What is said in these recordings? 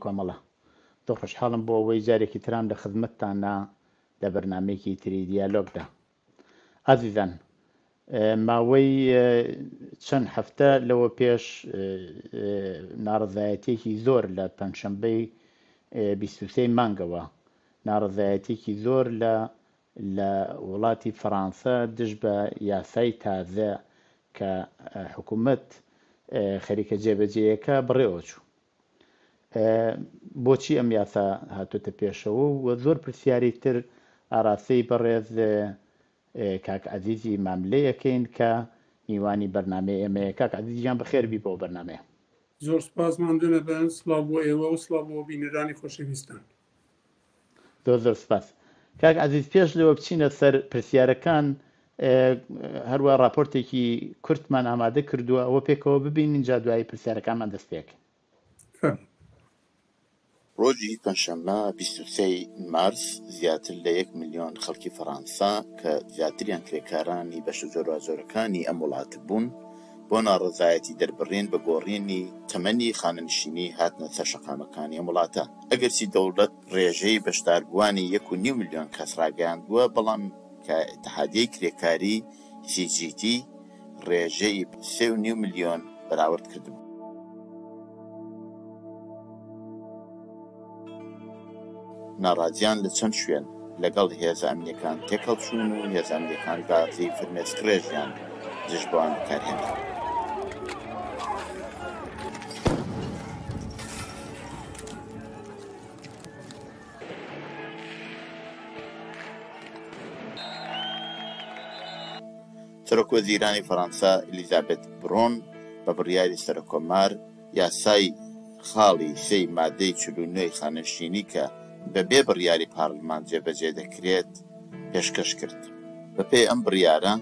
کۆمەڵە دڵ خۆشحاڵم بۆ ئەوەی جارێکی ترام لە خزمەتتانە لە بەرنمەیەکی تری دیالۆگدا. ئازیزان، ماوەی چەند هەفتە لەوە پێش ناڕزایەتێکی زۆر لە پەنجشەمبەی 23 مانگەوە ناڕزایەتێکی زۆر لە وڵاتی فەڕەنسا دژ بە یاسای تازە کە حکوومەت خەریکە جێبەجێیەکە بڕێوە چوو. بۆچی ئەم یاسا هاتوۆتە پێشەوە و زۆر پرسیاری تر ئاراستەی بەڕێز کاک عەزیزی ماملەیەکەین کە میوانی بەرنامەی ئێمەیە. کاک عەزیزیان بەخێربی بۆ بەرنامەیە. زۆر سپاسماندونە بەن، سڵاو بۆ ئێوە و سڵاو بۆ بینەرانی خۆشەویستان. زۆر سپاس. کاک عەزیز، پێش لەوە بچینە سەر پرسیارەکان، هەروە راپۆرتێکی کورتمان ئامادە کردووە، ئەوە پێکەوە ببینین جا دوایی پرسیارەکانمان دەست پێکەین. ڕۆژی پەنجشەممە 23 مارس زیاتر لە 1 ملیۆن خەڵکی فەڕەنسا کە زیاتریان کرێکارانی بەشە زۆرازۆرەکانی ئەم وڵاتە بوون بۆ ناڕزایەتی دەربڕین بە گۆڕینی تەمەنی خانەنشینی هاتنە سەر شەقامەکانی ئەم وڵاتە. ئەگەرچی دەوڵەت ڕێژەی بەشداربووانی 1.5 ملیۆن کەس ڕاگەیاندووە، بەڵام کە ئیتحادیەی کرێکاری CGT ڕێژەی 3.5 ملیۆن بەراورد کردبوو. ناڕازیان لە چەند شوێن لەگەڵ هێزە ئەمنیەکان تێکەڵچوون و هێزە ئەمنیەکان گازی فرمێسکرێژیان دژ بۆیان بەکارهێنا. سەرۆکوەزیرانی فەڕەنسا ئلیزابێت برۆن بە بڕیاری سەرۆکۆمار یاسای خاڵی 3 مادەی 49 خانەنشینی کە بەبێ بڕیاری پارلمان جێبەجێ دەکرێت پێشکەش کرد. بەپێی ئەم بڕیارە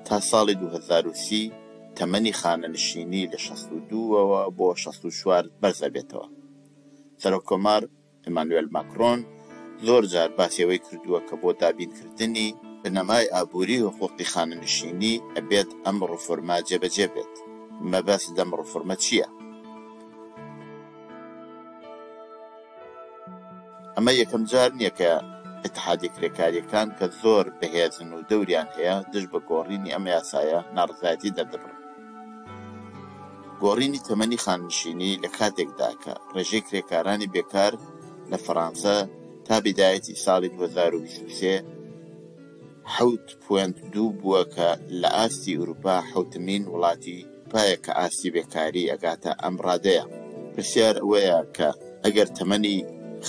تا ساڵی 2030 تەمەنی خانەنشینی لە 62ەوە بۆ 64 بەرز دەبێتەوە. سەرۆکۆمار ئێمانوێل ماکرۆن زۆر جار باسیەوەی کردووە کە بۆ دابینکردنی بنەمای ئابووری و حقوقی خانەنشینی ئەبێت ئەم ڕفۆرمە جێبەجێ بێت. مەبەست لەم ڕفۆرمە چییە؟ ئەمە یەکەم جار نییە کە ئیتحادیە کرێکاریەکان کە زۆر بەهێزن و دەوریان هەیە دژ بە گۆڕینی ئەم یاسایە ناڕزایەتی دەردەبڕن. گۆڕینی تەمەنی خانەنشینی لە کاتێکدا کە ڕێژەی کرێکارانی بێکار لە فەڕەنسا تا بیدایەتی ساڵی 2023 7.2 بووە کە لە ئاستی ئوروپا حوتمین وڵاتی پایە کە ئاستی بێکاری ئەگاتە ئەم ڕادەیە. پرسیار ئەوەیە کە ئەگەر تەمەنی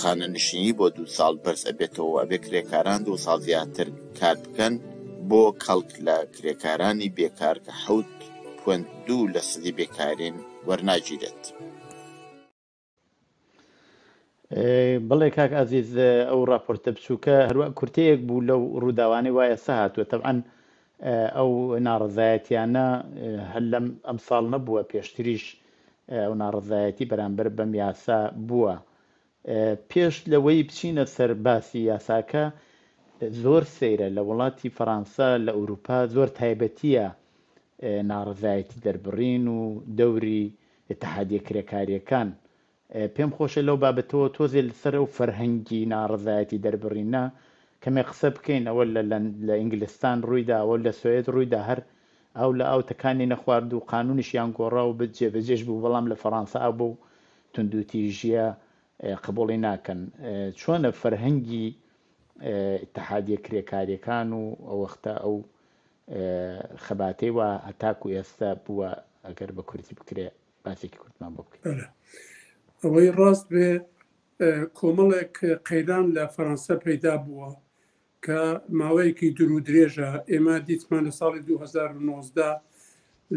خانەنشینی بۆ 2 ساڵ بەرز ئەبێتەوە ئەبێ کرێکاران 2 ساڵ زیاتر کار بکەن بۆ کەڵک لە کرێکارانی بێکار کە 7.2 لە سەدی بێکارین وەرناگیرێت. بەڵێ کاک عەزیز، ئەو راپۆرتە بچووکە هەروە کورتەیەک بوو لەو ڕووداوانەی وایە سە هاتووە. تەبعەن ئەو ناڕزایەتیانە هەر لەم ئەم ساڵ نەبووە، پێشتریش ئەو ناڕزایەتی بەرامبەر بەم یاسا بووە. پێش لەوەی بچینە سەر باسی یاساکە، زۆر سەیرە لە وڵاتی فەڕەنسا لە ئوروپا زۆر تایبەتیە ناڕزایەتی دەربڕین و دەوری ئیتحادیە کرێکاریەکان. پێم خۆشە لەو بابەتەوە تۆزێ لەسەر ئەو فەرهەنگی ناڕزایەتی دەربڕینە کەمێ قسە بکەین. ئەوە لە ئینگلستان ڕوویدا، ئەوە لە سوێد ڕوویدا، هەر ئەو لە ئاوتەکانی نەخوارد و قانونیشیان گۆڕا و جێبەجێش بوو، بەڵام لە فەڕەنسا ئەو بۆ توندوتیژیە قبوڵی ناکەن. چۆنە فەرهەنگی ئیتحادیە کرێکاریەکان و ئەو وەختە ئەو خەباتەی وە هەتاکو ئێستا بووە، ئەگەر بە کورتی بکرێ باسێکی کورتمان بۆ بکرێت. ئەوەی ڕاست بێ کۆمەڵێک قەیران لە فەڕەنسا پەیدا بووە کە ماوەیەکی دوور و درێژە. ئێمە دیتمان لە ساڵی 2019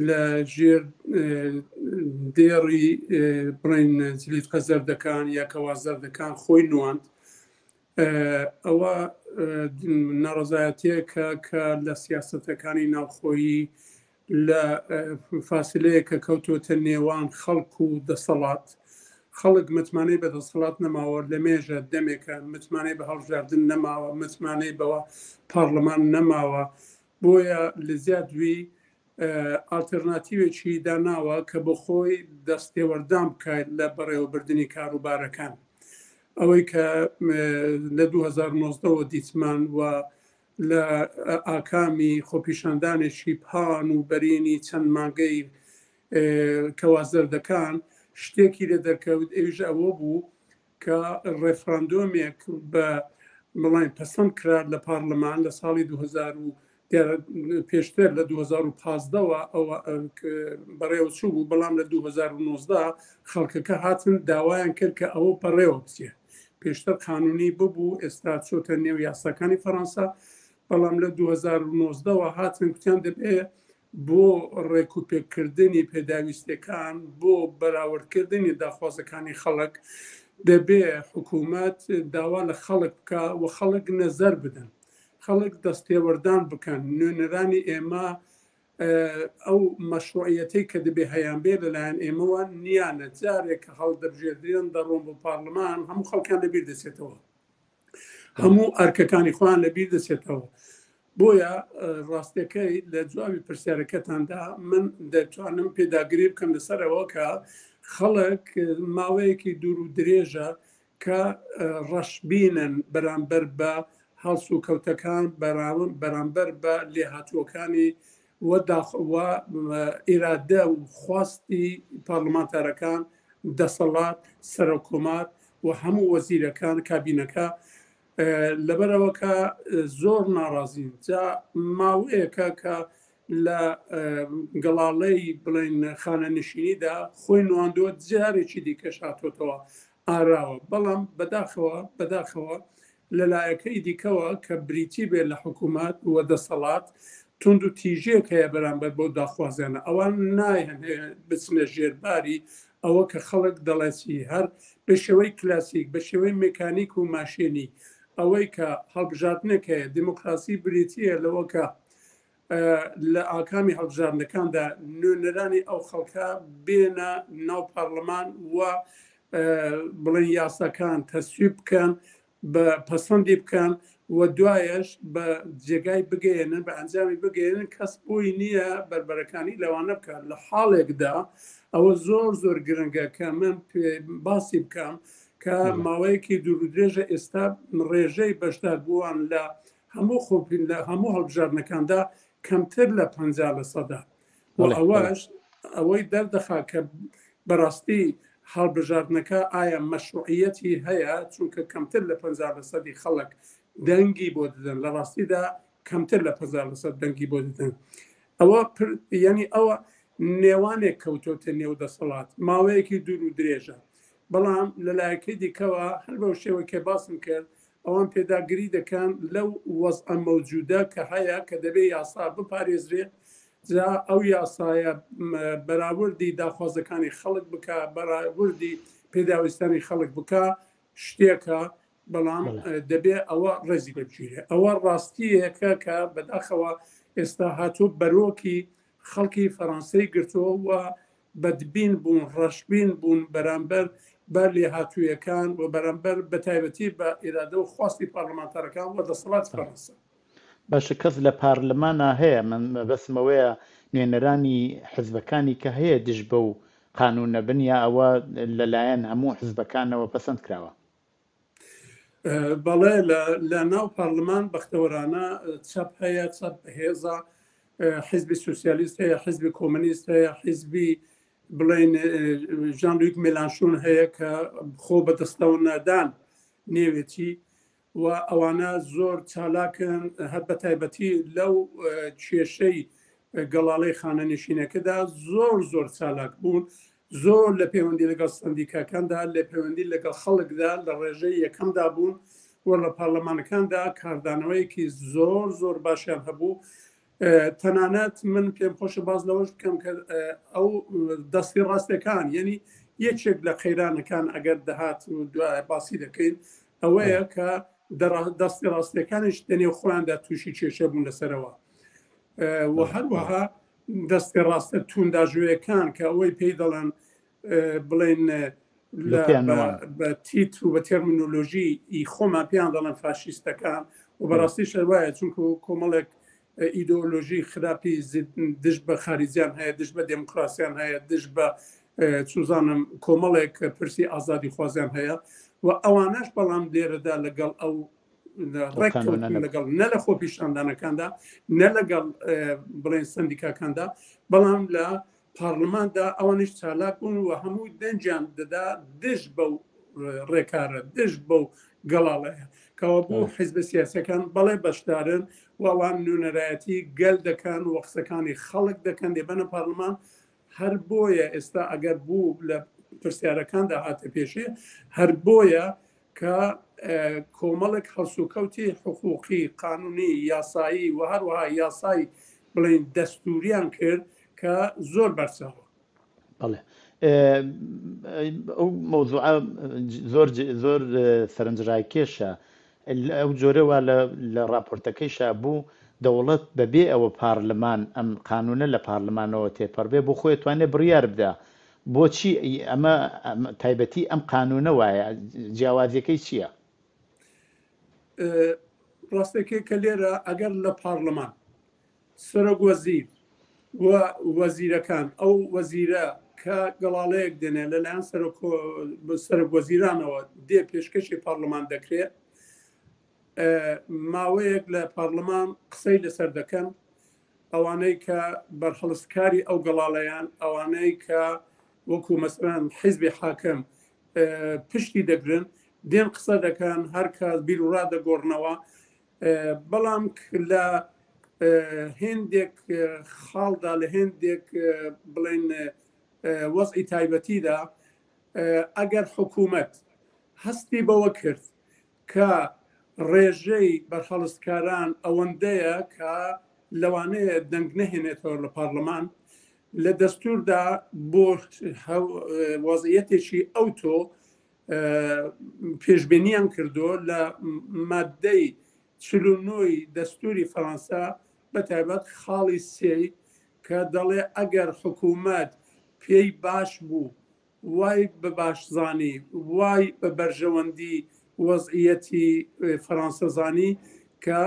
لە ژێر دێڕی بڕین جلیتقە زەردەکان یا کەوا زەردەکان خۆی نواند. ئەوە ناڕزایەتیەکە کە لە سیاسەتەکانی ناوخۆیی لە فاسلەیە کە کەوتوتە نێوان خەڵک و دەسەڵات. خەڵک متمانەی بە دەسەڵات نەماوە، لە مێژە دەمێکە متمانەی بە هەڵبژاردن نەماوە، متمانەی بەوە پارلەمان نەماوە. بۆیە لە زیادوی ئالتەرناتیوێکی داناوە کە بە خۆی دەستێوەردان بکات لە بەڕێوەبردننی کاروبارەکان. ئەوەی کە لە 2019 دیتمان و لە ئاکامی خۆپیشاندانێکی پان و بەرینی چەند مانگەی کەوازەردەکان شتێکی لە دەرکەوت ئێژ ئەوە بوو کە ڕێفراندۆمێک بە بڵین پەسەند کرا لە پارلەمان لە ساڵی 2000 پێشتر لە 2015ەوە ئەوە بەڕێوەچوو بوو، بەڵام لە 2019 خەڵکەکە هاتن داوایان کرد کە ئەوە بەڕێوە بچێ. پێشتر قانونی ببوو، ئێستا چۆتە نێو یاساکانی فەڕەنسا، بەڵام لە 2019ەوە هاتن کوتیان دەبێ بۆ ڕێکوپێکردنی پێداویستەکان، بۆ بەراوردکردنی داخوازەکانی خەڵک دەبێ حکوومەت داوا لە خەڵک بکە و خەڵک نەزەر بدەن، خەڵک دەستێوەردان بکەن. نوێنەرانی ئێمە ئەو مەشروعیەتەی کە دەبێ هەیان بێ لەلایەن ئێمەوە نیانە. جارێک کە هەڵ دەبژێردرێن دەڕۆن بۆ پارلەمان هەموو خەڵکیان لەبیر دەچێتەوە، هەموو ئەرکەکانی خۆیان لەبیر دەچێتەوە. بۆیە ڕاستیەکەی لە جوابی پرسیارەکەتاندا من دەتوانم پێداگیری بکەم لەسەرەوە کە خەڵک ماوەیەکی دوور و درێژە کە ڕەشبینن بەرامبەر بە هەڵس و کەوتەکان، بەرامبەر بە لێهاتووەکانی ئیرادە و خواستی پارلمانتارەکان، دەسەڵات، سەرۆکۆمار و هەموو وەزیرەکان، کابینەکە. لەبەرەوە کە زۆر ناڕازین. جا ماوەیەکە کە لە گەڵاڵەی بڵین خانەنشینیدا خۆی نواندووە، جارێکی دیکەش هاتۆتەوە ئاراوە. بەڵام بەداخەوە لەلایەکەی دیکەوە کە بریتی بێت لە حکوومەت و دەسەڵات تونند و تیژێک هەیە بەرامبەر بۆ داخوازیانە. ئەوان نایەن بچنە ژێرباری ئەوە کە خەڵک دەڵێتی هەر بە شێوەی کلاسیک، بە شێوەی مێکانیک و ماشێنی، ئەوەی کە هەڵبژاردنێک هەیە. دیموکراسی بریتیە لەوە کە لە ئاکامی هەڵبژاردنەکاندا نوێنەرانی ئەو خەڵکە بێنە ناو پارلەمان و بڵێن یاساکان تەسویب بکەن، بە پەسەندی بکەن و دوایەش بە جێگای بگەێنن، بە ئەنجامی بگەێنن. کەس بۆی نییە بربەرەکانی لەوانە بکەن. لە حاڵێکدا ئەوە زۆر گرنگە کە من باسی بکەم کە ماوەیەکی دوورودرێژە ئێستا ڕێژەی بەشدار بووان لە هەموو هەڵبژاردنەکاندا کەمتر لە 50%. ئەوەش ئەوەی دەردەخا کە بەڕاستی هەڵبژاردنەکە ئایا مەشروعیەتی هەیە، چونکە کەمتر لە 50% خەڵک دەنگی بۆ دەدەن. لە ڕاستیدا کەمتر لە 50% دەنگی بۆ دەدەن. ئەوە یعنی ئەوە نێوانێک کەوتۆتە نێو دەسەڵات، ماوەیەکی دوور و درێژە. بەڵام لەلایەکەی دیکەوە هەر بەو شێوەیە باسم کرد، ئەوان پێداگیری دەکەن لەو وەزعە مەوجودە کە هەیە کە دەبێت یاسا بپارێزرێت. جا ئەو یاسایە بەراوردی داخوازەکانی خەڵک بکە، بەراوردی پێداویستانی خەڵک بکە شتێکە، بەڵام دەبێت ئەوە ڕێزی ببژێرێ. ئەوە ڕاستیەکە کە بەداخەوە ئێستا هاتوو بەرۆکی خەڵکی فەڕەنسای گرتووە و بەدبین بوون، ڕەشبین بوون بەرامبەر بە لێهاتوویەکان و بەرامبەر بە تایبەتی بە ئێرادە و خواستی پارلەمانتارەکان و دەسەڵات فەڕەنسا. باشە، کەس لە پارلەمانە هەیە، من بەسمەوەیە نوێنەرانی حزبەکانی کە هەیە دژ بە و قانونە بنیا ئەوە لەلایەن هەموو حزبەکانەوە پەسەند کراوە؟ بەڵێ لە ناو پارلەمان بەختەوەرانە چەپ هەیە، چەپ هێزە، حزبی سوسیالیست هەیە، حزبی کۆمونیست هەیە، حزبی بڵێن ژان لویک مێلانشۆن هەیە کە خۆ بەدەستەوە نادان نێوێتی و ئەوانە زۆر چالاکن، هەر بە تایبەتی لەو کێشەی گەڵاڵەی خانەنشینەکەدا زۆر چالاک بوون، زۆر لە پەیوەندی لەگەڵ سندیکاکاندا، لە پەیوەندی لەگەڵ خەڵکدا لە ڕێژەی یەکەمدا بوون و لە پارلەمانەکاندا کاردانەوەیەکی زۆر باشیان هەبوو. تەنانەت من پێم خۆشە باز لەوەش بکەم کە ئەو دەستی ڕاستەکان، یعنی یەکێک لە قەیرانەکان ئەگەر دەهات و دوای باسی دەکەین، ئەوەیە کە دەستی ڕاستەکانش دەنێو خۆیاندا تووشی کێشە بوون لەسەرەوە و هەروەها دەستی ڕاستە تونداژوەیەکان کە ئەوەی پێی دەڵێن بڵێن بە تیت و بە تێرمینۆلۆژی خۆمان پێیان دەڵێن فاشیستەکان و بەڕاستی شەوایە، چونکە کۆمەڵێک ئیدۆلۆژی خراپی دژ بە خارجیان هەیە، دژ بە دموکراسیان هەیە، دژ بە چوزانم کۆمەڵێک پرسی ئازادی خوازیان هەیە و ئەوانەش بەڵام لێرەدا لەگەڵ ئەو ڕێککەوتن لەگەڵ نە لە خۆ پیشاندانەکاندا نە لەگەڵ بڵێن سندیکاکاندا بەڵام لە پارلماندا ئەوانش چالاک بوون و هەموو دەنجیان دەدا دژ بەو ڕێکارە دژ بەو گەڵاڵەیە کەەوە بوو حیزب سیاسەکان بەڵێ بەشدارن و ئەوان نوێنەرایەتی گەل دەکەن و قسەکانی خەڵک دەکەن دێبەنە پارلمان هەر بۆیە ئێستا ئەگەر بوو لە پرسیارەکاندا هاتە پێشێ هەر بۆیە کە کۆمەڵێک هەڵسوکەوتی حقوقی قانونی یاسایی و هەروەها یاسای بڵین دەستوریان کرد کە زۆر بەرچاوە. بەڵێ ئەو مەوزوعە زۆر سەرنجڕای کێشە ئەو جۆرەوە لە راپۆرتەکەیشا بوو دەوڵەت بەبێ ئەوە پارلەمان ئەم قانونە لە پارلەمانەوە تێپەڕبێ بۆ خۆی توانێت بڕیار بدە بۆچی ئەمە تایبەتی ئەم قانونە وایە جیاوازیەکەی چییە؟ ڕاستەکەی کە لێرە ئەگەر لە پارلەمان سەرۆک وەزیر و وەزیرەکان ئەو وەزیرە کە گەڵاڵەیەک دێنێ لەلایەن سەرۆک وەزیرانەوە دێ پێشکەشی پارلەمان دەکرێت ماوەیەک لە پارلەمان قسەی لەسەر دەکەن ئەوانەی کە بەرهەڵستکاری ئەو گەڵاڵەیان ئەوانەی کە وەکو مەسەڵەن حیزبی حاکم پشتی دەگرن دێن قسە دەکەن هەر کات بیر و ڕادەگۆڕنەوە بەڵام لە هێندێک خاڵدا لە هێندێک بڵێن وەزئی تایبەتیدا ئەگەر حکوومەت هەستی بەوە کرد کە ڕێژەی بەرهەڵستکاران ئەوەندەیە کە لەوانەیە دەنگ نەهێنێتەوە لە پارلەمان لە دەستوردا بۆ وەزعیەتێکی ئەوتۆ پێشبینیان کردو لە مادەی 49 دەستوری فەڕەنسا بە تایبەت خاڵی سێی کە دەڵێ ئەگەر حکوومەت پێی باش بوو وای بە باشزانی وای بە بەرژەوەندی وەزعیەتی فەڕەنسەزانی کە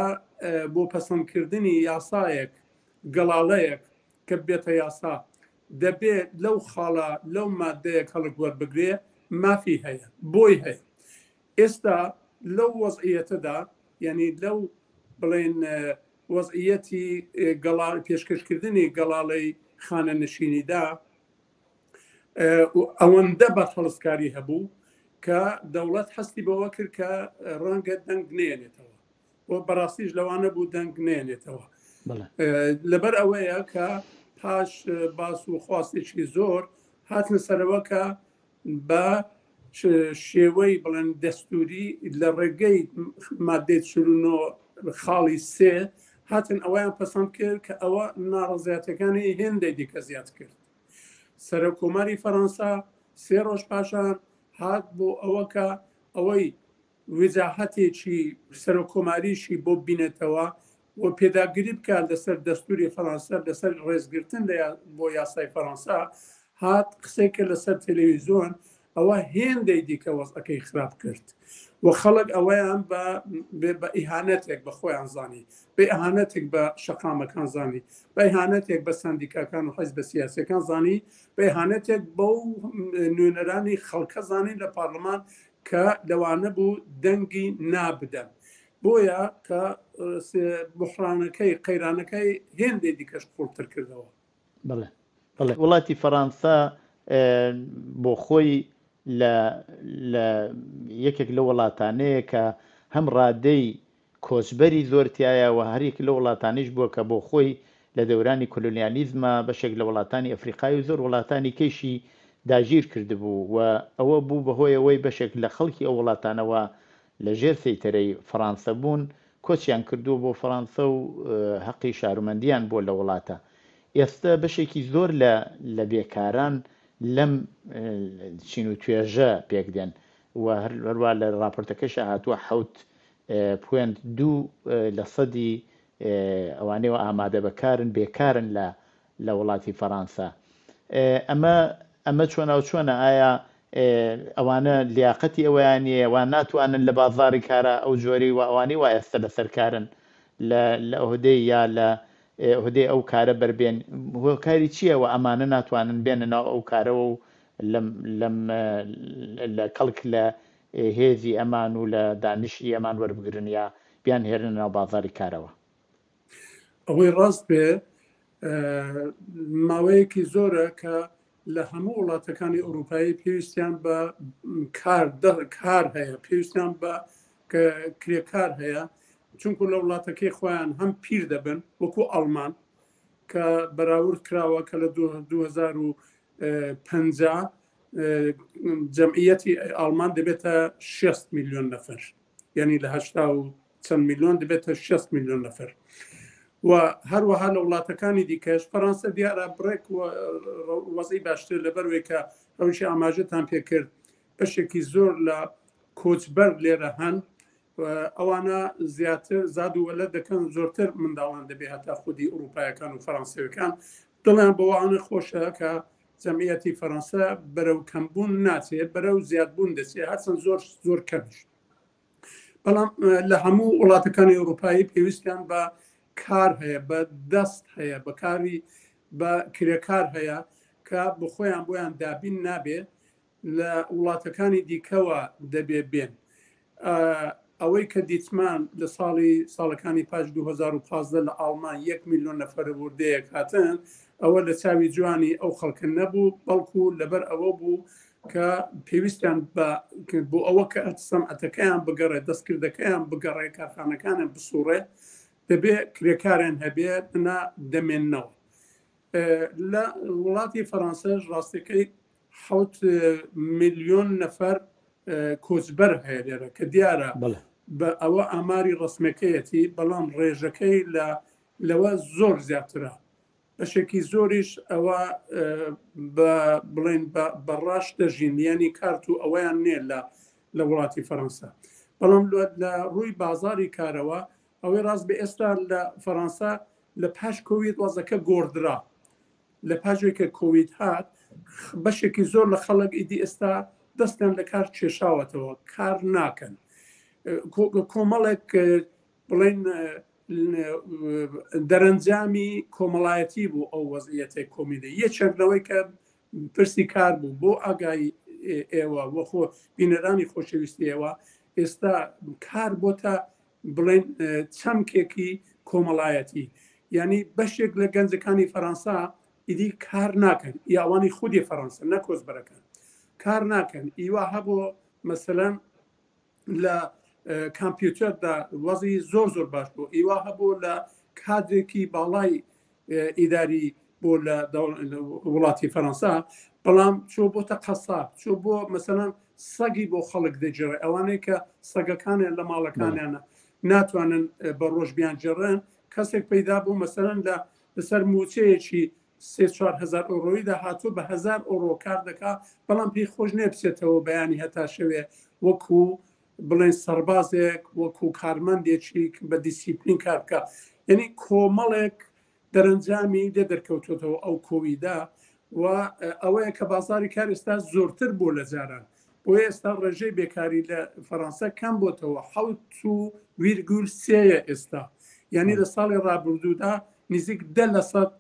بۆ پەسەندکردنی یاسایەک گەڵاڵەیەک کە بێتە یاسا دەبێت لەو خاڵە لەو مادەیە خەڵک وەربگرێ مافی هەیە بۆی هەیە ئێستا لەو وەزعیەتەدا یعنی لەو بڵێن وەزعیەتی پێشکەشکردنی گەڵاڵەی خانە نشینیدا ئەوەندە بەرهەڵستکاری هەبوو کە دەوڵەت هەستی بەوە کرد کە ڕەنگە دەنگ نێنێتەوە بۆ بەڕاستیش لەوانە بوو دەنگ نێنێتەوە لەبەر ئەوەیە کە پاش باس و خواستێکی زۆر هاتنە سەرەوە کە بە شێوەی بڵێن دەستوری لە ڕێگەی مادەی 49 خاڵی سێ هاتن ئەویان پەسەند کرد کە ئەوە ناڕەزایەتەکانی هێندەی دیکە زیاد کرد سەرۆکۆماری فەڕەنسا 3 ڕۆژ پاشان هات بۆ ئەوە کە ئەوەی وجاهەتێکی سەرۆکۆماریشی بۆ بینێتەوە و پێداگیری بکات لەسەر دەستوری فەڕەنسا لەسەر ڕێزگرتن بۆ یاسای فەڕەنسا هات قسێکە لەسەر تەلەڤیزۆن ئەوە هێندەی دیکە وەزعەکەی خراپ کرد و خەڵک ئەوەیان بە ئیهانەتێک بە خۆیان زانی بە ئیهانەتێک بە شەقامەکان زانی بە ئیهانەتێک بە سەندیکاکان و حیزب سیاسیەکان زانی بە ئیهانەتێک بەو نوێنەرانی خەڵکە زانی لە پارلەمان کە لەوانە بوو دەنگی نابدەن بۆیە کە بحرانەکەی قەیرانەکەی هێندێک دیکەش قوڵتر کردەوە. بڵێ وڵاتی فەڕەنسا بۆ خۆی لە یەکێک لە وڵاتانەیە کە هەم ڕادەی کۆچبەری زۆرتیایە و هەرێک لە وڵاتانیش بووە کە بۆ خۆی لە دەورانی کۆلۆنیالیزمە بەشێک لە وڵاتانی ئەفریقای و زۆر وڵاتانی کەیشی داگیر کردبوو و ئەوە بوو بەهۆی ئەوەی بەشێک لە خەڵکی ئەو وڵاتانەوە لە ژێر سەیتەرەی فەڕەنسا بوون کۆچیان کردووە بۆ فەڕەنسا و حەقی شارومەندیان بۆ لە وڵاتە ئێستا بەشێکی زۆر لە بێکاران لەم چین و توێژە پێکدێن و هەروە لە راپۆرتەکەشە هاتووە 7.2% ئەوانەوە ئامادە بەکارن بێکارن لە وڵاتی فەڕەنسا ئەمە چۆنە ئایا ئەوانە لیاقەتی ئەویانە ئەوان ناتوانن لە بازاری کارە ئەو جۆری و ئەوانەی وایە ئێستا لەسەرکارن لە ئەهدەی یا لە هودەی ئەو کارە بربێن هۆکاری چییە و ئەمانە ناتوانن بێنەوە ئەو کارەوە و لە کەڵک لە هێزی ئەمان و لە دانیشتی ئەمان وەربگرن یا بیان هێرنەوە بازاری کارەوە. ئەوەی ڕاست بێ ماوەیەکی زۆرە کە لە هەموو وڵاتەکانی ئەوروپایی پێویستیان بە کار هەیە، پێویستیان بە کرێکار هەیە، چونکو لە وڵاتەکەی خۆیان هەم پیر دەبن وەکو ئەڵمان کە بەراورد کراوە کە لە 2050 جەمعیەتی ئەڵمان دەبێتە 60 میلیۆن نەفەر، یعنی لە 80 و چەند میلیۆن دەبێتە 60 میلیۆن نەفەر. و هەروەها لە وڵاتەکانی دیکەش فەڕەنسا دیارە بڕێک وەزعی باشتر لەبەروەی کە ئەوشی ئاماژەتان پێکرد بەشێکی زۆر لە کۆچبەر لێرە هەن ئەوانە زیاتر زاد و وەلە دەکەن، زۆرتر منداڵان دەبێت هەتا خودی ئەوروپایەکان و فەڕەنسیەکان دڵیان بەوانە خۆشە کە جەمعیەتی فەڕەنسا بەرەو کەمبوون ناچێت، بەرەو زیادبوون دەچێت، هەرچەند زۆر کەمیش. بەڵام لە هەموو وڵاتەکانی ئەوروپایی پێویستیان بە کار هەیە، بە دەست هەیە، بە کاری بە کرێکار هەیە کە بخۆیان بۆیان دابین نابێ لە وڵاتەکانی دیکەوە دەبێ بێن. ئەوەی کە دیتمان لە ساڵەکانی پاش 2015 لە ئاڵمان 1 میلیۆن نەفەر وردەیەک هاتن، ئەوە لە چاوی جوانی ئەو خەڵکن نەبوو، بەڵکو لەبەر ئەوە بوو کە پێویستیان بۆ ئەوە کە سەمعەتەکەیان بگەڕێت، دەستکردەکەیان بگەڕێ، کارخانەکانیان بسوڕێ، دەبێ کرێکاریان هەبێت نا دەمێننەوە. لە وڵاتی فەڕەنساش ڕاستەکەی 7 میلیۆن نەفەر کۆچبەر هەیە لێرە کە دیارە بە ئەوە ئاماری ڕسمەکەیەتی، بەڵام ڕێژەکەی لەوە زۆر زیاترە. بەشێکی زۆریش ئەوە بڵێن بەڕاش دەژین، یانی کارت و ئەوەیان نێ لە وڵاتی فەڕەنسا. بەڵام لە ڕووی بازاری کارەوە ئەوەی ڕاست بە ئێستا لە فەڕەنسا لە پاش کۆوید وەزەکە گۆڕدرا. لە پاشێکە کۆوید هات بەشێکی زۆر لە خەڵک ئیدی ئێستا دەستیان لە کار کێشاوەتەوە، کار ناکەن. کۆمەڵێک بڵێن دەرەنجامی کۆمەڵایەتی بوو ئەو وەزعیەتەی کۆمیدە. یەکێکەوەی کە پرسی کار بوو بۆ ئاگای ئێوە وەخۆ بینەرانی خۆشەویستی ئێوە، ئێستا کار بۆتە بڵێن چەمکێکی کۆمەڵایەتی، یعنی بەشێک لە گەنجەکانی فەڕەنسا ئیدی کار ناکەن، یاوانی خودی فەڕەنسا نەکۆچبەرەکان کار ناکەن. ئیوا هەبوو مەسەلەن لە کامپیوتەردا وەزی زۆر باش بوو، ئیوا هەبوو لە کادرێکی باڵای ئیداری بۆ لە وڵاتی فەڕەنسا، بەڵام چۆ بۆتە قەساب، چۆ بۆ مەسەلەن سەگی بۆ خەڵک دەجێڕێ، ئەوانەیە کە سەگەکانیان لە ماڵەکانیانە ناتوانن بە ڕۆژ بیان جێڕێن. کەسێک پەیدا بوو مەسەلەن لەسەر موچەیەکی 3-4 هزار ئەوڕۆیدا هاتوو بە 1000 ئەوڕۆ کار دەکا، بەڵام پێی خۆش نێبچێتەوە بەیانی هەتا شەوێ وەکو بڵێن سەربازێک، وەکو کارمەندێکی بە دیسیپلین کار بکە. یعنی کۆمەڵێک دەرەنجامی لێ دەرکەوتێتەوە ئەو کۆویدا، و ئەوەیە کە بازاری کار ئێستا زۆرتر بۆ لە جاران. بۆیە ئێستا ڕێژەی بێکاری لە فەڕەنسا کەم بۆتەوە 7.3 ئێستا، یعنی لە ساڵی ڕابردوودا نزیک 10%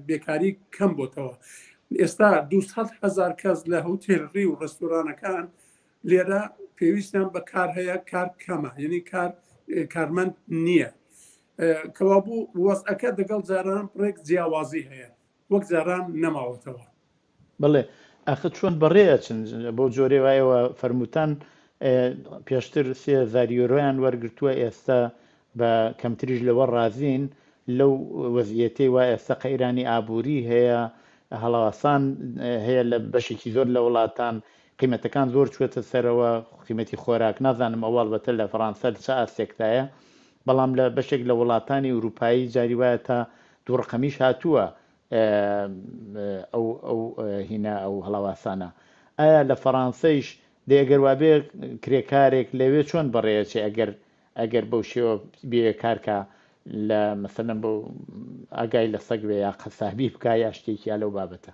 بێکاری کەم بۆتەوە. ئێستا 200,000 کەس لە هۆتێلڕی و ڕستۆرانەکان لێرە پێویستیان بە کار هەیە، کار کەمە، یعنی کارمەند نییە. کەوابوو وەزعەکە دەگەڵ جاران ڕێک جیاوازی هەیە، وەک جاران نەماوەتەوە. بڵێ ئەخە چۆن بەڕێە چن بۆ جۆرێ وایەوە فەرمووتان پێشتر 3,000 یۆرۆیان وەرگرتووە، ئێستا بە کەمتریش لەوە ڕازین لەو وەزیەتەی وای ئێستا قەیرانی ئابووری هەیە، هەڵاواسان هەیە لە بەشێکی زۆر لە وڵاتان، قیمەتەکان زۆر چوێتە سەرەوە، قیمەتی خۆراک نازانم ئەوڵ بەتە لە فەڕەنسا چ ئاستێکتایە، بەڵام لە بەشێک لە وڵاتانی ئوروپایی جاری وایە تا دوو ڕقەمیش هاتووە ئەو هینە ئەو هەڵاواسانە. ئایا لە فەڕەنسەیش دەگەر وابێ کرێکارێک لەوێ چۆن بەڕێچێ ئەگەر بەو شێوە بێ کارکە لە مەسەلەن بۆ ئاگای لە سەگوێ یا قەسابی بکە یا شتێکی یا لەو بابەتە؟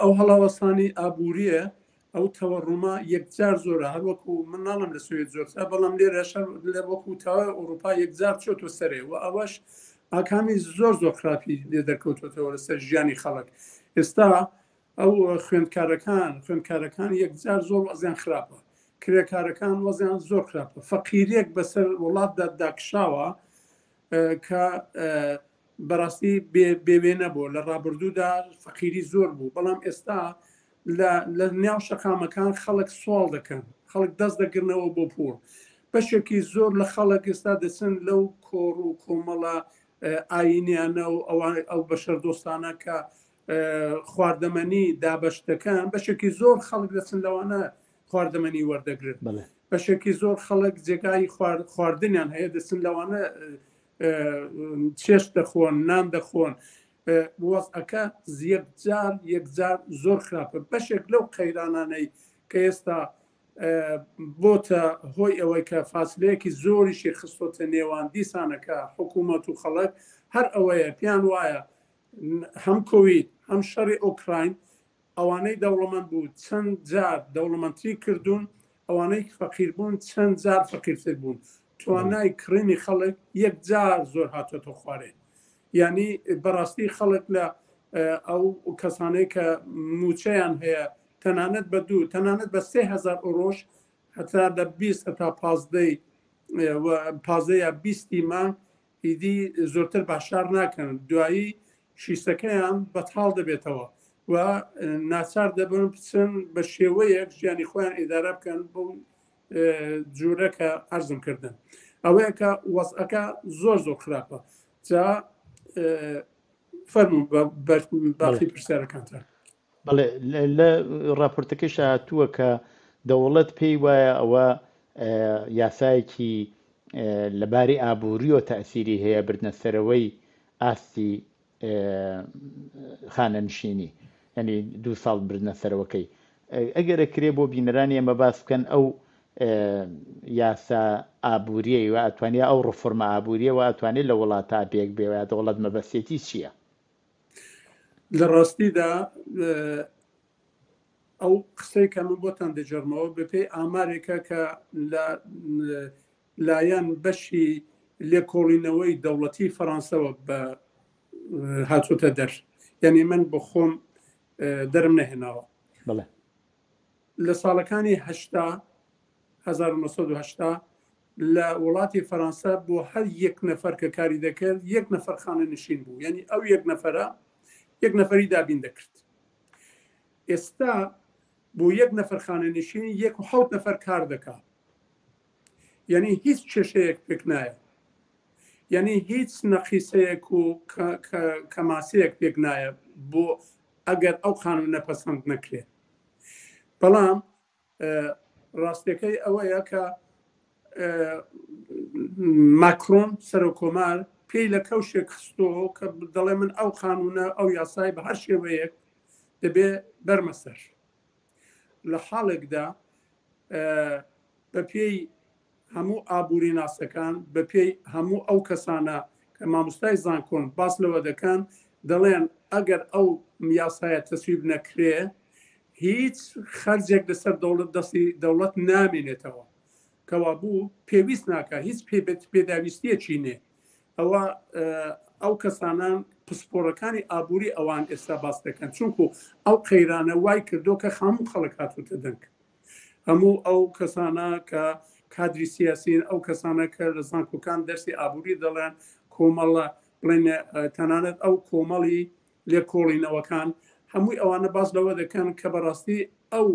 ئەو هەڵاوەسانی ئابووریە ئەو تەوەڕوومە یەکجار زۆرە، هەروەکو من ناڵم لە سوێت زۆرتا، بەڵام لێرەش لە وەکو تاوە ئەوروپا یەکجار چۆتۆ سەرێ، و ئەوەش ئاکامی زۆر خراپی لێ دەرکەوتێتەوە لەسەر ژیانی خەڵک. ئێستا ئەو خوێندکارەکان یەکجار زۆر وەزیان خراپە، کرێکارەکان وەزیان زۆر خراپە، فەقیرێک بەسەر وڵاتدا داکشاوە کە بەڕاستی بێوێ نەبوو. لە ڕابردوودا فەقیری زۆر بوو، بەڵام ئێستا لە نێو شەقامەکان خەڵک سوال دەکەن، خەڵک دەست دەگرنەوە بۆ پۆل. بەشێکی زۆر لە خەڵک ئێستا دەچن لەو کۆڕ و کۆمەڵە ئاینیانە و ئەو بەشەردۆستانە کە خواردەمەنی دابەشتەکان، بەشێکی زۆر خەڵک دەچن لەوانە خواردەمەنی وەردەگرن، بەشێکی زۆر خەڵک جێگای خواردنیان هەیە دەچن لەوانە چێشت دەخۆن، نان دەخۆن. وەزعەکە یەکجار زۆر خراپە. بەشێک لەو قەیرانانەی کە ئێستا بۆتە هۆی ئەوەی کە فاسلەیەکی زۆریشی خستۆتە نێوان دیسانەکە حکوومەت و خەڵک، هەر ئەوەیە پیان وایە هەم کۆوید هەم شەڕی ئۆکراین ئەوانەی دەوڵەمەند بوو چەند جار دەوڵەمەندی کردوون، ئەوانەی فەقیر بوون چەند جار فەقیرتر بوون. توانای کڕینی خەڵک یەکجار زۆر هاتۆتە خوارێ. یعنی بەڕاستی خەڵک لە ئەو کەسانەی کە موچەیان هەیە تەنانەت بە دوو تەنانەت بە 3000 ئۆرۆش هەتا لە 20 هەتا 15 مانگ ئیدی زۆرتر باشار ناکەن، دوایی شیسەکەیان بەتاڵ دەبێتەوە و ناچار دەبن بچن بە شێوەیەک ژیانی خۆیان ئیدارە بکەن بۆ جوورەکە ئەرزم کردن. ئەوەیە کە وەزعەکە زۆر خراپە. جا فەرموون باقی پرسیارەکانتە. بەڵێ لە راپۆرتەکەی هاتووە کە دەوڵەت پێی وایە ئەوە یاسایەکی لەباری ئابووری و تەئسیری هەیە بردنە سەرەوەی ئاستی خانەنشینی، ینی 2 ساڵ بردنە سەرەوەکەی. ئەگەرە کرێ بۆ بینەرانی ئەمە باس بکەن ئەو یاسا ئابووریە و ئەتوانێت ئەو ڕفۆرمە ئابووریە و ئەتوانێت لە وڵاتە پێک بێوە دەوڵەت مەبەستێتی چییە؟ لە ڕاستیدا ئەو قسەی کە من بۆتان دەجێڕمەوە بەپێی ئامارێکە کە لایەن بەشی لێکۆڵینەوەی دەوڵەتی فەڕەنسەوە بە هاتوۆتە دەر، یعنی من بۆ خۆم دەرم نەهێناوە. لە ساڵەکانی 1970 لە وڵاتی فەڕەنسا بۆ هەر یەک نەفەر کە کاری دەکرد 1 نەفەر خانەنشین بوو، یعنی ئەو 1 نەفەرە 1 نەفەری دابین دەکرد. ئێستا بۆ 1 نەفەر خانەنشین 7 نەفەر کار دەکات، یعنی هیچ کێشەیەک پێک نایە، یعنی هیچ نەقیسەیەک و کەماسەیەک پێک نایە بۆ ئەگەر ئەو قانون نەپەسەند نەکرێت. بەڵام ڕاستیەکەی ئەوەیە کە ماکرۆن سەرۆکۆمار پێی لە کەوشێک خستۆ کە دەڵێ من ئەو قانونە ئەو یاسای بە هەر شێوەیەک دەبێ بەرمەسەر. لە حاڵێکدا بە پێی هەموو ئابووری ناسەکان، بە پێی هەموو ئەو کەسانە کە مامۆستای زانکۆن باس لەوە دەکەن، دەڵێن ئەگەر ئەو یاسایە تەسویب نەکرێ هیچ خەرجێک لەسەر دەستی دەوڵەت نامێنێتەوە، کەوا بوو پێویست ناکە، هیچ پێداویستیەکی نێ. ئەوە ئەو کەسانان پسپۆڕەکانی ئابووری ئەوان ئێستا باس دەکەن، چونکو ئەو قەیرانە وای کردو کە هەموو خەڵک هاتووتە دەنگ، هەموو ئەو کەسانە کە کادری سیاسین، ئەو کەسانە کە لە زانکۆکان دەرسی ئابووری دەڵێن، کۆمەڵە بڵێن تەنانەت ئەو کۆمەڵی لێکۆڵینەوەکان، هەمووی ئەوانە باس لەوە دەکەن کە بەڕاستی ئەو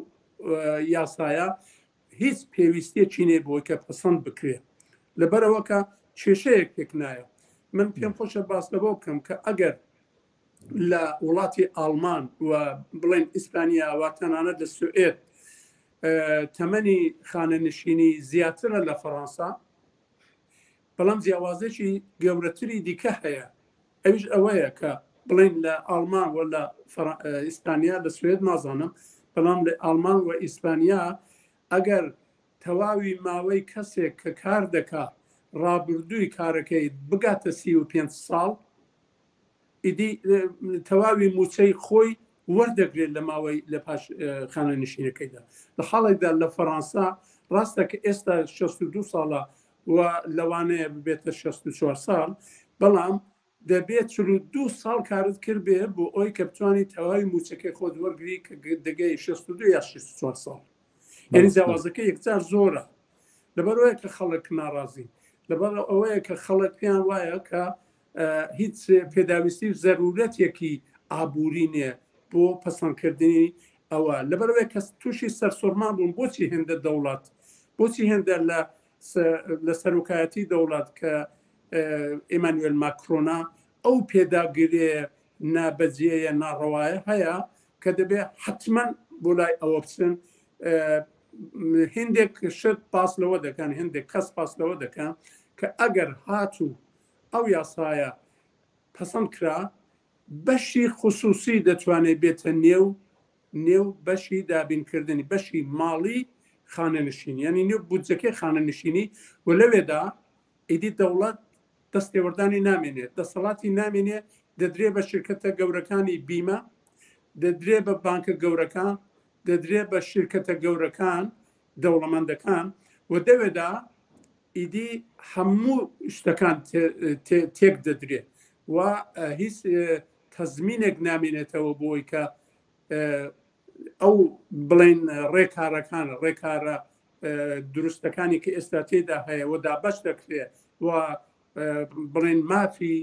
یاسایە هیچ پێویستیەکی نێ بۆی کە پەسەند بکرێت، لەبەرەوە کە کێشەیەک پێک نایە. من پێم خۆشە باس لەبەوە بکەم کە ئەگەر لە وڵاتی ئاڵمان و بڵێن ئیسپانیا و تەنانەت لە سوئێد تەمەنی خانەنشینی زیاترە لە فەڕەنسا، بەڵام جیاوازێکی گەورەتری دیکە هەیە. ئەویش ئەوەیە کە بڵێن لە ئاڵمان و لە ئیسپانیا لە سوێد نازانم، بەڵام لە ئاڵمان و ئیسپانیا ئەگەر تەواوی ماوەی کەسێک کە کار دەکات ڕابردووی کارەکەی بگاتە 35 ساڵ، ئیدی تەواوی موچەی خۆی وەردەگرێت لە ماوەی لە پاش خانەنشینەکەیدا. لە حاڵێکدا لە فەڕەنسا ڕاستە کە ئێستا 62 ساڵە و لەوانەیە ببێتە 64 ساڵ، بەڵام دەبێت 42 ساڵ کارت کرد بێ بۆ ئەوی کە بتوانانی تەواوی موچەکەی خۆت وەرگری کە دەگەی 62 یا 64 ساڵ. یعنی جیاوازەکە یەکجار زۆرە. لەبەرەوەی کە خەڵک ناڕازی، لەبەر ئەوەیە کە خەڵک پێیان وایە کە هیچ پێداویستی زەرورەتێکی ئابووری نییە بۆ پەسەندکردنی ئەوە. لەبەرەوەی کە تووشی سەرسوورمان بوون بۆچی هێندە دەوڵات، بۆچی هێندە لە سەرۆکایەتی دەوڵات کە ئێمانوێل ماکرۆنا ئەو پێداگرێ نابەجێیە ناڕەوایە هەیە کە دەبێت حتمما بۆ لای ئەوە بچن. هندێک شت پاس لەوە دەکەن، هندێک کەس پاس لەوە دەکەن کە ئەگەر هاتوو ئەو یاسایە پەسەند کرا بەشی خصوصی دەتوانێت بێتە نێو بەشی دابینکردنی بەشی ماڵی خانەنشینی، ینی نێو بودجەکەی خانەنشینی و لەوێدا ئیدی دەوڵەت دەستێوەردانی نامێنێت، دەسەڵاتی نامێنێت، دەدرێ بە شرکەتە گەورەکانی بیمە، دەدرێ بە بانکە گەورەکان، دەدرێ بە شرکەتە گەورەکان دەوڵەمەندەکان و دەوێدا ئیدی هەموو شتەکان تێک دەدرێت و هیچ تەزمینێک نامێنێتەوە بۆی کە ئەو بڵێن ڕێکارە دروستەکانی کە ئێستا تێدا هەیە و دابەش دەکرێت و بڵێن مافی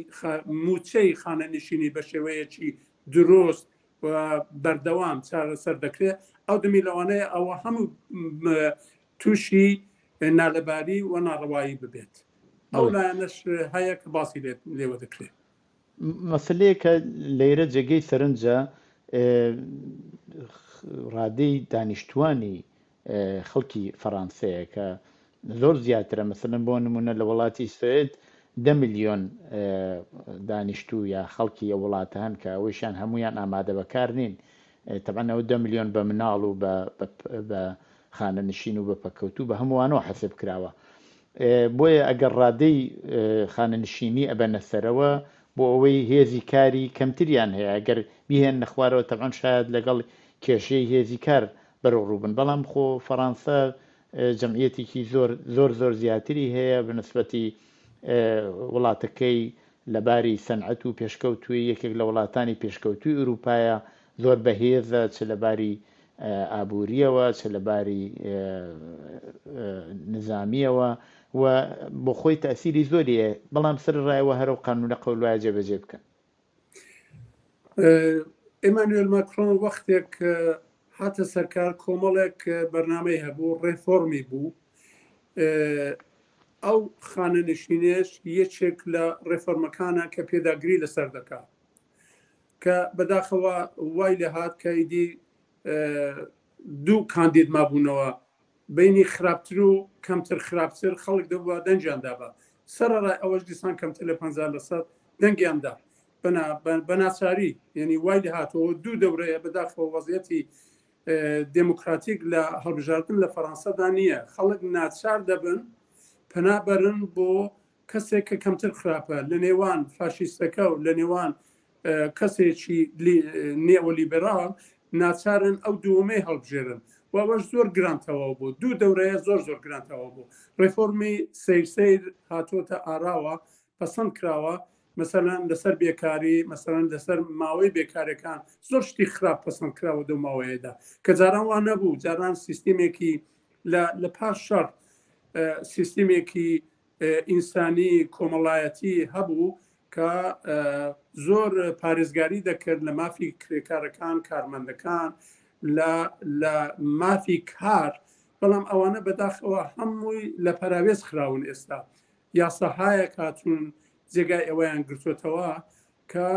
موچەی خانەنشینی بە شێوەیەکی دروست و بەردەوام چارەسەر دەکرێت. ئەو دەمیلەوانەیە ئەوە هەموو تووشی نالەباری و ناڕەوایی ببێت. ئەو لایەنەش هەیە کە باسی لێوە دەکرێت. مەسلەیە کە لەیرە جێگەی سەرنجە ڕادەی دانیشتوانی خەڵکی فەڕەنسەیە کە زۆر زیاترە. مەسەڵەن بۆ نمونە لە وڵاتی سوێد 10 میلیۆن دانیشتوو یا خەڵکی ئەو وڵاتە هەن کە ئەوەیشان هەمویان ئامادە بەکار نین. تەبەن ئەو 10 میلیۆن بە مناڵ و بە خانەنشین و بە پەکەوتوو بە هەمووانەوە حەسب کراوە. بۆیە ئەگەر ڕادەی خانەنشینی ئەبەنە سەرەوە بۆ ئەوەی هێزی کاری کەمتریان هەیە، ئەگەر بیهێن نەخوارەوە تەبەن شاید لەگەڵ کێشەی هێزی کار بەرەو ڕووبن. بەڵام خۆ فەڕەنسا جەمعیەتێکی زۆر زیاتری هەیە بنسبەتی وڵاتەکەی لەباری سەنعەت و پێشکەوتووی یەکێک لە وڵاتانی پێشکەوتووی ئوروپایە، زۆر بەهێزە چ لەباری ئابووریەوە چ لەباری نظامیەوە و بۆ خۆی تەسیری زۆریە. بەڵام سەر ڕایەوە هەرو قانونە قەولایە جێبەجێ بکەن. ئێمانوێل ماکرۆن وەختێک هاتە سەرکار کۆمەڵێک بەرنامەی هەبوو، ڕێفۆرمی بوو. ئەو خانەنشینێش یەکێک لە ڕێفۆرمەکانە کە پێداگری لەسەر دەکات کە بەداخەوە وای لە هات کە ئیدی دوو کاندید مابوونەوە بینی خراپتر و کەمتر خراپتر خەڵک دەبووە دەنجیاندا بە سەرڕای ئەوەش دیسان کەمتر لە 50% دەنگیاندا بە ناچاری. یعنی وای لە هاتەوە دوو دەورەیە بەداخەوە وەزیەتی دموکراتیک لە هەڵبژاردن لە فەڕەنسەدا نییە. خەڵک ناچار دەبن پەنابەرن بۆ کەسێک کە کەمتر خراپە لە نێوان فاشیستەکە و لە نێوان کەسێکی نێوەلیبەرال ناچارن ئەو دووەمەی هەڵبژێرن و ئەوەش زۆر گرانتەوە بوو. دوو دەورەیە زۆر گرانتەوە بوو. ڕێفۆرمی سیر هاتۆتە ئاراوە پەسەند کراوە، مەسەلەن لەسەر بێکاری، مەسەلەن لەسەر ماوەی بێکارەکان زۆر شتی خراپ پەسەند کراوە دو ماوەیەدا کە جاران وان نەبوو. جاران سیستێمێکی لە پاش شەڕ سیستێمێکی ئینسانی کۆمەڵایەتی هەبوو کە زۆر پارێزگاری دەکرد لە مافی کرێکارەکان، کارمەندەکان، لە مافی کار. بەڵام ئەوانە بەداخەوە هەمووی لە پەراوێز خراون. ئێستا یاساهایە کاتون جێگای ئەوەیان گرتوتەوە کە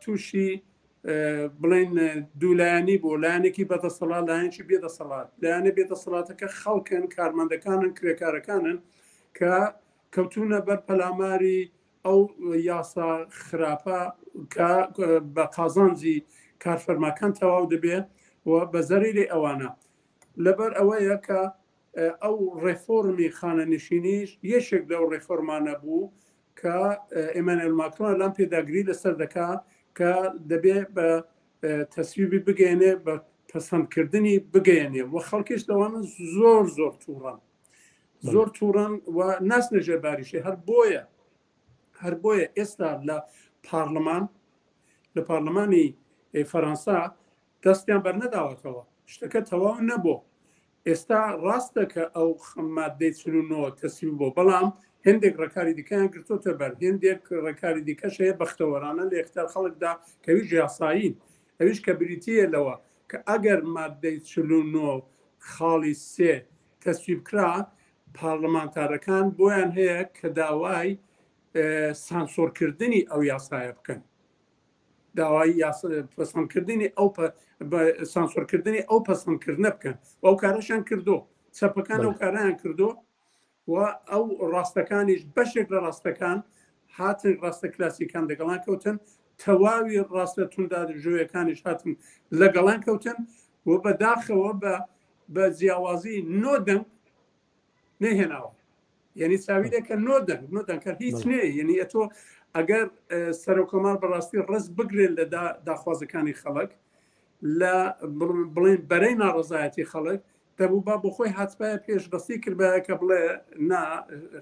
تووشی بڵێن دوولایانی بۆ لایەنێکی بەدەسەڵات لایەنێکی بێدەسەڵات، لایەنە بێدەسەڵاتەکە خەڵکن، کارمەندەکانن، کرێکارەکانن کە کەوتونە بەر پەلاماری ئەو یاسا خراپە کە بە قازانجی کارفەرماکان تەواو دەبێت و بە زەریری ئەوانە. لەبەر ئەوەیە کە ئەو ڕێفۆرمی خانەنشینیش یەکێک لەو ڕێفۆرمانە بوو کە ئێمانوێل ماکرۆن لەم پێداگری لەسەر دەکات کە دەبێت بە تەسویبی بگەێنێ، بە پەسەندکردنی بگەێنێ و خەڵکیش دەوانن زۆر تووڕەن و ناس نەژێرباریشی. هەر بۆیە ئێستا لە لە پارلەمانی فەرەنسا دەستیان بەرنەداوەتەوە، شتەکە تەواو نەبوو. ئێستا ڕاستە کە ئەو مادەی 49 تەسویب بۆ، بەڵام هێندێک ڕێکاری دیکەیان گرتوتە بەر، هێندێک ڕێکاری دیکەش هەیە بەختەوەرانە لە یەکتار خەڵکدا کەویش یاسایین، ئەویش کە بریتیە لەوە کە ئەگەر مادەی 49 خاڵی 3 تەسویب کرا، پارلەمانتارەکان بۆیان هەیە کە داوای سانسۆرکردنی ئەو یاسایە بکەن، داوای پەسەندکردنی ئەو سانسۆرکردنی ئەو پەسەندکردنە بکەن. ئەو کارەشان کردو، چەپەکان ئەو کارەیان کردو و ئەو ڕاستەکانیش بەشێک لە ڕاستەکان هاتن، ڕاستە کلاسیکان لەگەڵان کەوتن، تەواوی ڕاستە توندا ژۆیەکانیش هاتن لەگەڵان کەوتن و بەداخەوە بە جیاوازی 9 دەنگ نەهێناوە، یعنی چاوی دەکە 9 دەنگ کە هیچ نێ. یعنی ئەتۆ ئەگەر سەرۆکۆمار بەڕاستی ڕست بگرێت لە داخوازەکانی خەڵک، لە بڵێن بەرەی ناڕزایەتی خەڵک، دەبوو با بۆ خۆی هاتپایە پێش ڕستی کردبایە کە بڵێ نا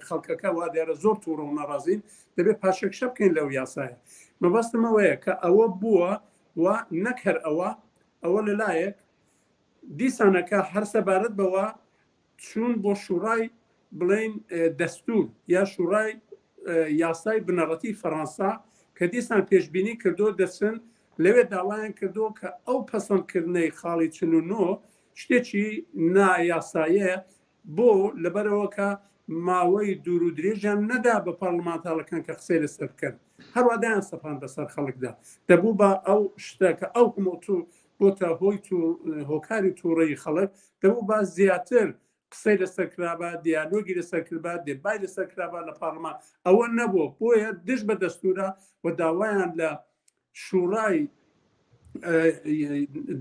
خەڵکەکە وا دیارە زۆر تووڕە و ناڕازین، دەبێت پاشەکشە بکەین لەو یاسایە. مەبەستمەوەیە کە ئەوە بووە و نەکەر ئەوە لەلایەک دیسانەکە هەر سەبارەت بەوە چوون بۆ شوڕای بڵێن دەستور یا شوڕای یاسای بنەڕەتی فەرەنسا کە دیسان پێشبینی کردو دەچن لەوێ داوایان کردو کە ئەو پەسەندکردنەی خاڵی 49 شتێکی نایاسایە بۆ لەبەرەوە کە ماوەی دوور و درێژیان نەدا بە پارلەمانتاڵەکان کە قسەی لەسەر بکەن، هەروادایان سەپان بەسەر خەڵکدا. دەبوو بە ئەو شتەکە ئەو هەموو بۆتە هۆی هۆکاری تووڕەی خەڵک، دەبوو بە زیاتر قسەی لەسەر کرابە، دیالۆگی لەسەر کرابە، دێبای لەسەر کرابە لە پارلەمان. ئەوە نەبوو، بۆیە دش بە دەستورە و داوایان لە شوڕای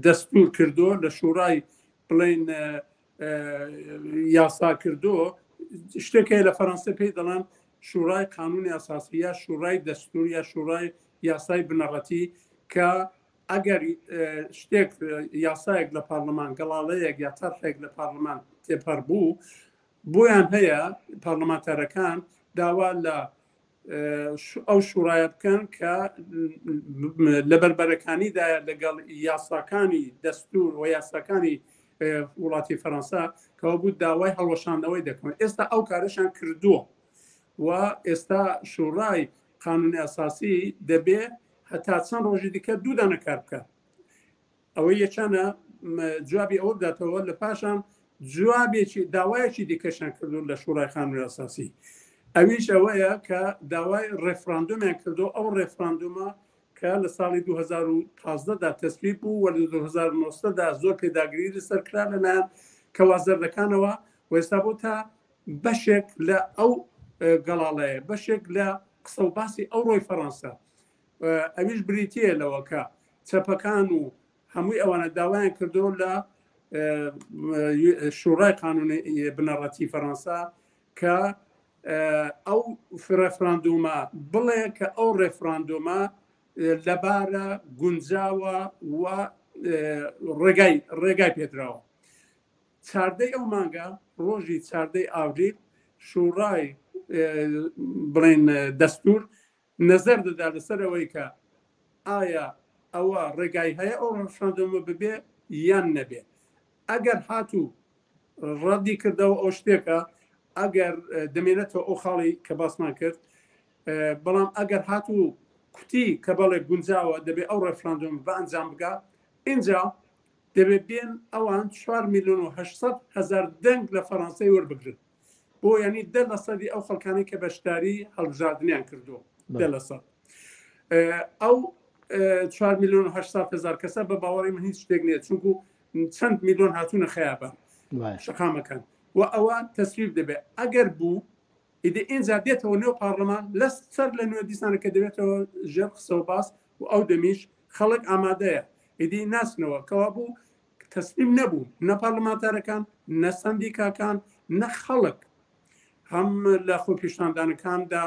دەستور کردو، لە شوڕای بڵێن یاسا کردو. شتێکە لە فەرەنسا پێی دەڵێن شوڕای قانونی ئاساسی یا شوڕای دەستور یا شوڕای یاسای بنەڕەتی، کە ئەگەر شتێک یاسایەک لە پارلەمان گەڵاڵەیەک یا تەرخێک لە پارلەمان تێپەر بوو، بۆیان هەیە پارلەمانتارەکان داوا لە ئەو شوڕایە بکەن کە لە بەربەرەکانیدایە لەگەڵ یاساکانی دەستور و یاساکانی وڵاتی فەرەنسا کەەوە بوو داوای هەڵوەشاندنەوەی دەکەن. ئێستا ئەو کارەشان کردووە و ئێستا شوڕای قانونی ئاساسی دەبێ هەتا چەند ڕۆژی دیکە 2 دانە کار بکە. ئەوەی یەکانە جوابی ئەوە بداتەوە، لە پاشان جوابێکی داوایەکی دیکەشان کردو لە شوڕای قانونی ئاساسی. ئەویش ئەوەیە کە داوای ڕێفراندۆمیان کردو، ئەو ڕێفراندۆمە کە لە ساڵی 2015دا تەسویب بوو و لە 2009دا زۆر پێداگیری لەسەر کرا لەلایەن کەوازەردەکانەوە و ئێستا بۆ تا بەشێک لە ئەو گەڵاڵەیە، بەشێک لە قسە و باسی ئەو ڕۆی فەرەنسا. ئەویش بریتیە لەوە کە چەپەکان و هەمووی ئەوانە داوایان کردو لە شوڕای قانونی بنەڕەتی فەرەنسا کە ئەو ڕێفراندۆمە بڵێ کە ئەو ڕێفراندۆمە لەبارە گونجاوە و ڕێگای پێدراوە. چاردەی ئەو مانگە ڕۆژی چاردەی ئاوریل شوڕای بڵێن دەستور نەزەر دەدا لەسەرەوەی کە ئایا ئەوە ڕێگای هەیە ئەو ڕێفراندۆمە ببێ یان نەبێ. ئەگەر هاتوو ڕەدی کردەوە ئەو شتێکە، ئەگەر دەمێنێتەوە ئەو خاڵی کە باسمان کرد، بەڵام ئەگەر هاتوو کوتی کە بەڵێ گونجاوە دەبێت ئەو ڕێفراندۆم بە ئەنجام بگا، اینجا دەبێت بێن ئەوان 4,800,000 دەنگ لە فەرەنسای وەربگرن بۆ ینی 10% ئەو خەڵکانی کە بەشداری هەڵبژاردنیان کردو 10%. ئەو 4,800,000 کەسە بە باوەڕی من هیچ شتێک نییە، چونکو چەند میلیۆن هاتوونە خەیابان شەقامەکان و ئەوە تەسویب دەبێت. ئەگەر بوو ئیدە ئینجا دێتەوە نێو پارلەمان لە سەر لە نوێ دیسانە کە دەبێتەوە ژێر قسە و باس و ئەو دەمیش خەڵک ئامادەیە ئیدی ناسنەوە کەوا بوو تەسلیم نەبوو، نە پارلەمانتارەکان، نە سەندیکاکان، نە خەڵک هەم لە خۆپیشاندانەکاندا.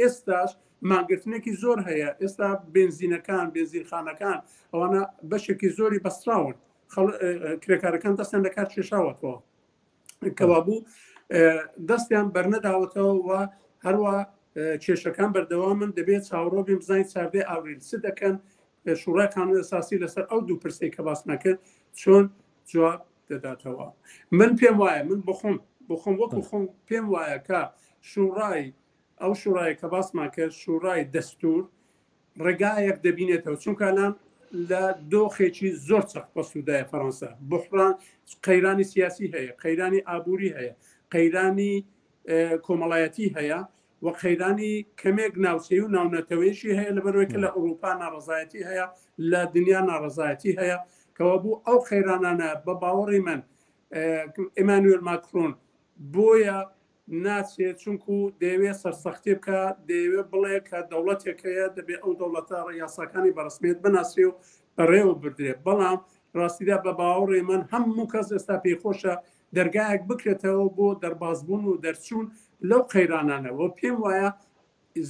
ئێستاش ماگرتنێکی زۆر هەیە. ئێستا بنزینەکان، بنزینخانەکان ئەوانە بەشێکی زۆری بەستراون، کرێکارەکان دەستیان لە کار کێشاوەتەوە کەوا بوو دەستیان بەرنەداوەتەوە و هەروە کێشەکان بەردەوامن دەبێت چاوەڕۆ بیم بزانین چاردەی ئاوریل چ دەکەن شوڕای قانون ئەساسی لەسەر ئەو دوو پرسەی کە باس نەکرد چۆن جواب دەداتەوە. من پێم وایە من بخۆم وەکو خۆم پێم وایە کە شوڕای ئەو شوڕای کە باسمان کرد شوڕای دەستور ڕێگایەک دەبینێتەوە چونکە الان لە دۆخێکی زۆر سەخت بە سوودایە فەڕەنسا بحران قەیرانی سیاسی هەیە قەیرانی ئابووری هەیە قەیرانی کۆمەڵایەتی هەیە و قەیرانی کەمێک ناوچەی و ناونەتەوەیشی هەیە لەبەرەوەی کە لە ئەوروپا ناڕەزایەتی هەیە لە دنیا ناڕەزایەتی هەیە کەوا بوو ئەو قەیرانانە بە باوەڕی من ئێمانوێل ماکرۆن بۆیە ناچێت چونکو دەیەوێت سەرسەختی بکە دەیەوێت بڵێ کە دەوڵەتێکەیە دەبێت ئەو دەوڵەتە یاساکانی بەڕسمیت بناسێ و بەڕێوە بردرێت بەڵام ڕاستیدا بە باوەڕێ من هەموو کەس ئێستا پێیخۆشە دەرگایەک بکرێتەوە بۆ دەربازبوون و دەرچوون لەو قەیرانانەوە پێم وایە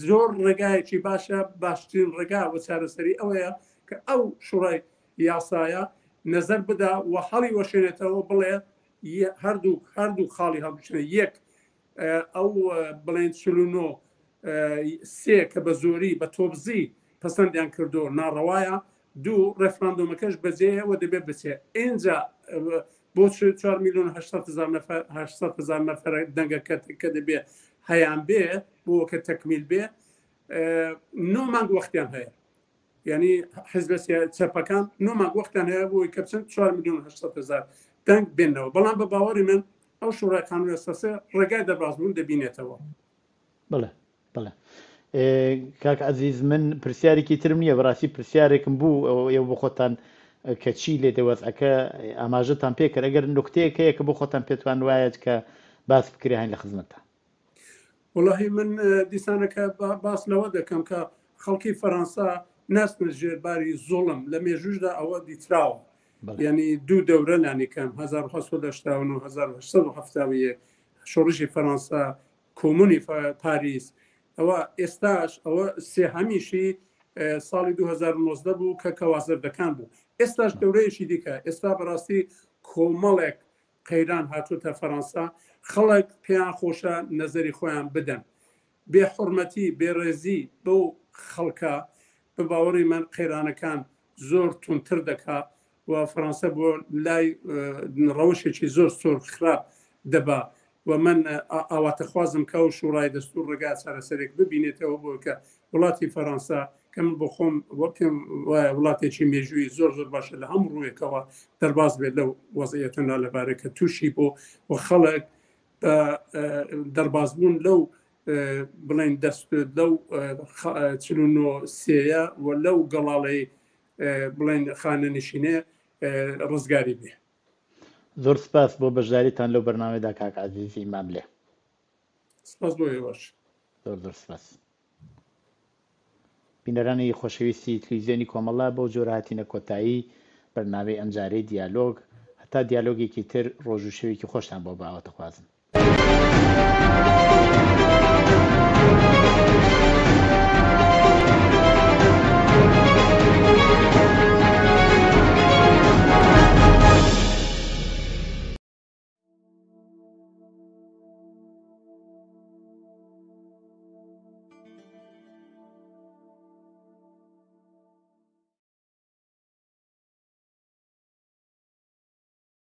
زۆر ڕێگایەکی باشە باشترین ڕێگا بۆ چارەسەری ئەوەیە کە ئەو شوڕای یاسایە نەزەر بدا و هەڵی وەشێنێتەوە بڵێ هەردوو خاڵی هەڵبچنە یەک ئەو بڵێن چلونۆ سێ کە بە زۆری بە تۆبزی پەسەندیان کردو ناڕەوایە دوو ڕێفراندۆمەکەش بەجێەوە دەبێت بچێ اینجا بۆ 4,800,000 نەفەر دەنگەکە کە دەبێت هەیان بێ بۆ کە تەکمیل بێ 9 مانگ وەختیان هەیە یعنی حزب چەپەکان 9 مانگ وەختیان هەیە بۆی کە بچن 4,800,000 دەنگ بێنەوە بەڵام بە باوەڕی من ئەو شوڕای قانون ئەساسی ڕێگای دەربازبوون دەبینێتەوە. بڵێ کاک عەزیز من پرسیارێکی ترم نییە بەڕاستی پرسیارێکم بوو ئێوە بۆ خۆتان کە چی لێ دەوەزعەکە ئاماژەتان پێ کرد ئەگەر نوکتەیەک هەیە کە بۆ خۆتان پێتوان وایەت کە باس بکرێن لە خزمەتە. وڵاهی من دیسانەکە باس لەوە دەکەم کە خەڵکی فەڕەنسا ناستنە ژێرباری زوڵم لە مێژوشدا ئەوە دیتراوە یعنی دوو دەورە لانیکەم 1970 شۆڕشی فەڕەنسا کۆمونی پاریس ئەوە ئێستاش ئەوە سێهەمیشی ساڵی 2019 بوو کە کەوازەردەکان بوو ئێستاش دەورەیەشی دیکە ئێستا بەڕاستی کۆمەڵێک قەیران هاتووتە فەڕەنسا خەڵک پێیان خۆشە نەزەری خۆیان بدەن بێ حورمەتی بێڕێزی بەو خەڵکە بە باوەڕی من قەیرانەکان زۆر تونتر دەکات و فەڕەنسا بۆ لای ڕەوشێکی زۆر خراپ دەبا و من ئاواتەخوازم کە و شوڕای دەستور ڕێگا چارەسەرێک ببینێتەوە بۆ کە وڵاتی فەڕەنسا کە من بۆ خۆم وەکم وایە وڵاتێکی مێژووی زۆر باشە لە هەموو ڕوویەکەوە دەرباز بێت لەو وەزعیەتەدا لەبارەت کە تووشی بۆ و خەڵک دەربازبوون لەو بڵێن دەست لەو 43 و لەو گەڵاڵەی بڵێن خانەنشینێ ڕزگاری بێ. زۆر سپاس بۆ بەشداریتان لەو بەرنامەدا کاک عەزیزی ماملێ. سپاس بۆ ئێوەش. زۆر سپاس. بینەرانی خۆشەویستی تلڤیزیۆنی کۆمەڵا بۆ جۆرە هاتینە کۆتایی بەرنامەی ئەمجارەی دیالۆگ هەتا دیالۆگێکی تر ڕۆژ و شەوێکی خۆشتان بۆ باوەتە خوازم.